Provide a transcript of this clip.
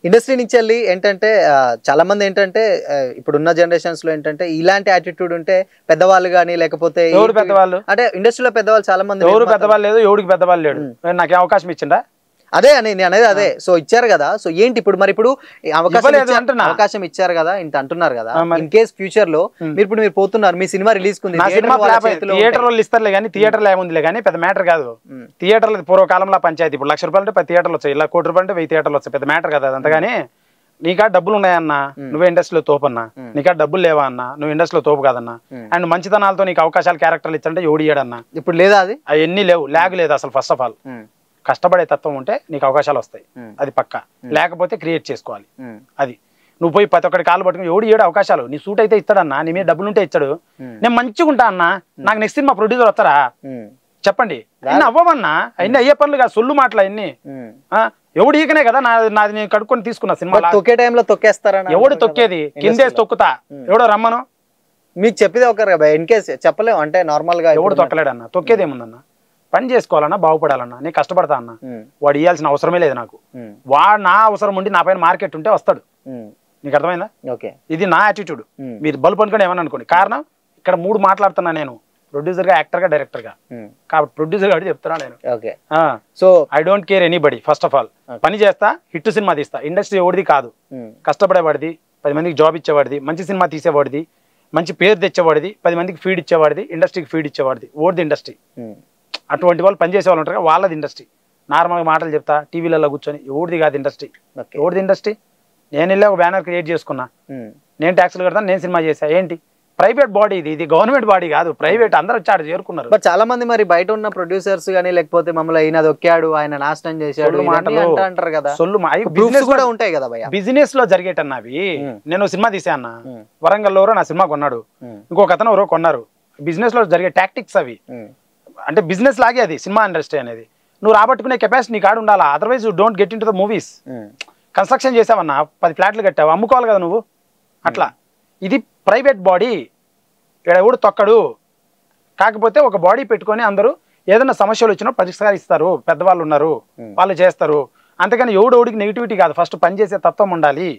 Industry నుంచి వెళ్ళి ఏంటంటే చాలా మంది ఏంటంటే ఇప్పుడున్న జనరేషన్స్ లో ఏంటంటే ఇలాంటి యాటిట్యూడ్ ఉంటే పెద్దవాళ్ళు కానీ లేకపోతే ఎవరు పెద్దవాళ్ళు అంటే ఇండస్ట్రీలో పెద్దవాళ్ళు చాలా మంది ఎవరు పెద్దవాళ్ళు లేదు, ఎవరికి పెద్దవాళ్ళు లేడు. నాకే అవకాశం ఇచ్చిందా? అదే అని నేను అనేది అదే. సో ఇచ్చారు కదా, సో ఏంటి ఇప్పుడు మరి ఇప్పుడు అవకాశం ఇచ్చారు కదా ఇంత అంటున్నారు కదా, ఇన్ కేస్ ఫ్యూచర్ లో మీరు పోతున్నారు, మీ సినిమా రిలీజ్ థియేటర్ వాళ్ళు ఇస్తారులే కానీ థియేటర్లో ఏముందిలే కానీ పెద్ద మ్యాటర్ కాదు. థియేటర్లు పూర్వకాలంలో పంచాయతీ ఇప్పుడు ₹1,00,000 అంటే 10 థియేటర్లు వచ్చాయి, ఇలా ₹1,00,00,000 అంటే 1000 థియేటర్లు వచ్చాయి, పెద్ద మ్యాటర్ కదా అంతగాని. నీకా డబ్బులు ఉన్నాయన్నా నువ్వే ఇండస్ట్రీలో తోపన్నా, నీకా డబ్బులు లేవా అన్నా నువ్వు ఇండస్ట్రీలో తోపు కాదన్నా. అండ్ మంచితనాలతో నీకు అవకాశాలు క్యారెక్టర్లు ఇచ్చంటే ఎవడియాడన్నా. ఇప్పుడు లేదా అది అవన్నీ లేవు, ల్యాగ్ లేదు అసలు. ఫస్ట్ ఆఫ్ ఆల్ కష్టపడే తత్వం ఉంటే నీకు అవకాశాలు వస్తాయి, అది పక్కా. లేకపోతే క్రియేట్ చేసుకోవాలి. అది నువ్వు పోయి ప్రతి ఒక్కటి కాలు పట్టుకుని ఎవడు ఏడు అవకాశాలు నీ సూట్ అయితే ఇస్తాడన్నా, నీ మీద డబ్బులు ఉంటే ఇచ్చాడు. నేను మంచిగా ఉంటా అన్నా, నాకు నెక్స్ట్ సినిమా ప్రొడ్యూసర్ వస్తారా చెప్పండి. అన్నీ అవ్వమన్నా, అన్ని అయ్యే పనులు కాదు, సొల్లు మాటలు అన్ని. ఎవడు ఈకనే కదా నాది నేను కడుక్కొని తీసుకున్నా సినిమా. తొక్కే టైంలో తొక్కేస్తారా? ఎవడు తొక్కేది? కిందేసి తొక్కుతా, ఎవడో రమ్మను. మీకు చెప్పేది ఒకరు ఇన్ కేస్ చెప్పలేము అంటే నార్మల్ గా ఎవడు తొక్కలేడన్నా. తొక్కేది ఏముందన్నా, పని చేసుకోవాలన్నా, బాగుపడాలన్నా, నేను కష్టపడతా అన్నా. వాడు ఇవ్వాల్సిన అవసరమే లేదు నాకు. వాడు నా అవసరం ఉండి నా పైన మార్కెట్ ఉంటే వస్తాడు. నీకు అర్థమైందా? ఇది నా యాటిట్యూడ్. మీరు బల్బు అనుకోండి ఏమని అనుకోండి. కారణం ఇక్కడ 3 మాట్లాడుతున్నా నేను, ప్రొడ్యూసర్ గా, యాక్టర్ గా, డైరెక్టర్ గా. కాబట్టి ప్రొడ్యూసర్ గారు చెప్తున్నా నేను. So I don't care anybody. First of all పని చేస్తా, హిట్ సినిమా తీస్తా. ఇండస్ట్రీ ఎవరిది కాదు, కష్టపడేవాడిది, 10 మందికి జాబ్ ఇచ్చేవాడిది, మంచి సినిమా తీసేవాడిది, మంచి పేరు తెచ్చేవాడిది, 10 మందికి ఫీడ్ ఇచ్చేవాడిది, ఇండస్ట్రీకి ఫీడ్ ఇచ్చేవాడిది. ఓడిది ఇండస్ట్రీ. అటువంటి వాళ్ళు పనిచేసే వాళ్ళు ఉంటారు, వాళ్ళది ఇండస్ట్రీ. నార్మల్గా మాటలు చెప్తా టీవీలలో కూర్చొని, ఎవరిది కాదు ఇండస్ట్రీ. ఎవరిది ఇండస్ట్రీ? నేను వెళ్ళి ఒక బ్యానర్ క్రియేట్ చేసుకున్నా, నేను ట్యాక్స్లు కడతాను, నేను సినిమా చేసా. ఏంటి ప్రైవేట్ బాడీ ఇది గవర్నమెంట్ బాడీ కాదు, ప్రైవేట్. అందరూ వచ్చి చేరుకున్నారు. బట్ చాలా మంది మరి బయట ఉన్న ప్రొడ్యూసర్స్ కానీ లేకపోతే మమ్మల్ని అయినా దొక్కాడు, ఆయన నాశనం చేశాడు మాటలు అంటారు కదా. సొల్లు బిజినెస్ కూడా ఉంటాయి కదా భయ్యా. బిజినెస్ లో జరిగేటన్నవి. నేను సినిమా తీసా అన్న, వరంగల్లో నా సినిమా కొన్నాడు, ఇంకొక అతను ఎవరో కొన్నారు. బిజినెస్ లో జరిగే టాక్టిక్స్ అవి. అంటే బిజినెస్ లాగే అది సినిమా ఇండస్ట్రీ అనేది. నువ్వు రాబట్టుకునే కెపాసిటీ నీకు ఆడు ఉండాలా, otherwise you don't get into the movies. Construction చేసావన్నా, 10 ఫ్లాట్లు కట్టావు, అమ్ముకోవాలి కదా నువ్వు. అట్లా ఇది ప్రైవేట్ బాడీ, ఇక్కడ ఎవడు తొక్కడు. కాకపోతే ఒక బాడీ పెట్టుకొని అందరూ ఏదైనా సమస్యలు వచ్చినా పరిష్కరిస్తారు, పెద్దవాళ్ళు ఉన్నారు, వాళ్ళు చేస్తారు. అంతేకాని ఎవడికి నెగిటివిటీ కాదు. ఫస్ట్ పనిచేసే తత్వం ఉండాలి.